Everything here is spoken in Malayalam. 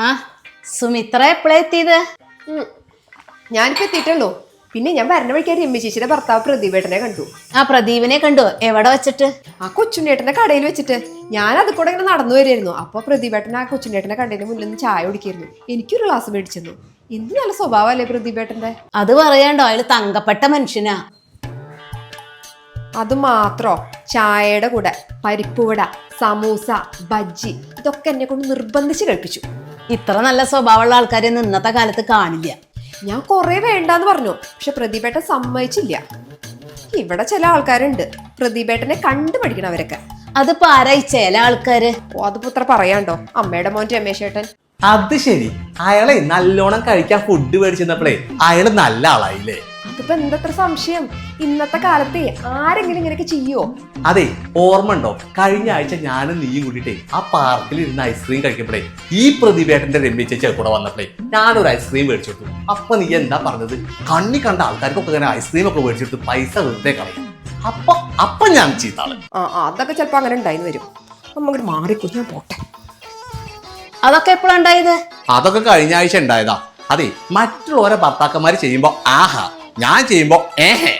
ആ സുമിത്ര എപ്പോഴാ എത്തിയത്? ഞാനിപ്പോ എത്തിയിട്ടുള്ളൂ. പിന്നെ ഞാൻ വരണ വഴിക്കാർ രമ്യ ചേച്ചിയുടെ ഭർത്താവ് പ്രദീപേട്ടനെ കണ്ടു. ആ പ്രദീപിനെ കണ്ടു. എവിടെ വെച്ചിട്ട്? ആ കൊച്ചുണ്ണേട്ടന്റെ കടയിൽ വെച്ചിട്ട്. ഞാൻ അത് കൂടെ ഇങ്ങനെ നടന്നു വരുമായിരുന്നു. അപ്പൊ പ്രദീപേട്ടൻ ആ കൊച്ചുണ്ണേട്ടന്റെ കടയിൽ മുന്നിൽ നിന്ന് ചായ കുടിക്കായിരുന്നു. എനിക്കൊരു ഗ്ലാസ് മേടിച്ചെന്നു. എന്ത് നല്ല സ്വഭാവമല്ലേ പ്രദീപേട്ടന്റെ. അത് പറയാണ്ടോ, അയാൾ തങ്കപ്പെട്ട മനുഷ്യനാ. അത് മാത്രോ, ചായയുടെ കൂടെ പരിപ്പുവട, സമൂസ, ബജ്ജി ഇതൊക്കെ എന്നെ കൊണ്ട് നിർബന്ധിച്ച് കഴിപ്പിച്ചു. ഇത്ര നല്ല സ്വഭാവമുള്ള ആൾക്കാരെയൊന്നും ഇന്നത്തെ കാലത്ത് കാണില്ല. ഞാൻ കുറെ വേണ്ടാന്ന് പറഞ്ഞു, പക്ഷെ പ്രദീപേട്ടൻ സമ്മതിച്ചില്ല. ഇവിടെ ചില ആൾക്കാരുണ്ട് പ്രദീപേട്ടനെ കണ്ടു പഠിക്കണവരൊക്കെ. അതിപ്പോ ആരായി ചില ആൾക്കാര്? ഓ അതിപ്പോ ഇത്ര പറയാണ്ടോ. അമ്മയുടെ മോൻ രമേശേട്ടൻ. അത് ശരി, അയാളെ നല്ലോണം കഴിക്കാൻ ഫുഡ് മേടിച്ചെന്നപ്പോഴേ അയാള് നല്ല ആളായില്ലേ? അതിപ്പോ എന്തത്ര സംശയം. ഇന്നത്തെ കാലത്തെ ആരെങ്കിലും ഇങ്ങനെയൊക്കെ ചെയ്യോ? അതെ, ഓർമ്മ ഉണ്ടോ, കഴിഞ്ഞ ആഴ്ച ഞാനും നീയും കൂട്ടിട്ടേ ആ പാർക്കിൽ ഇരുന്ന് ഐസ്ക്രീം കഴിക്കപ്പെടേ ഈ പ്രതിഭേട്ടന്റെ രമ്യ ചേച്ചി കൂടെ വന്നപ്പോഴേ ഞാനൊരു ഐസ്ക്രീം മേടിച്ചു കൊടുത്തു. അപ്പൊ നീ എന്താ പറഞ്ഞത്? കണ്ണി കണ്ട ആൾക്കാർക്കൊക്കെ ഇങ്ങനെ ഐസ്ക്രീം ഒക്കെ മേടിച്ചെടുത്ത് പൈസ വെറുതെ കളയും. അപ്പൊ ഞാൻ ചീത്താള്. അതൊക്കെ ചിലപ്പോ അങ്ങനെ ഉണ്ടായിന്ന് വരും. നമ്മങ്ങോട്ട് മാറിക്കോ, ഞാൻ പോട്ടെ. അതൊക്കെ എപ്പോഴാ ഉണ്ടായത്? അതൊക്കെ കഴിഞ്ഞ ആഴ്ച ഉണ്ടായതാ. അതെ, മറ്റുള്ളവരെ ഭർത്താക്കന്മാര് ചെയ്യുമ്പോ ആഹാ, ഞാൻ ചെയ്യുമ്പോ ഏഹേ.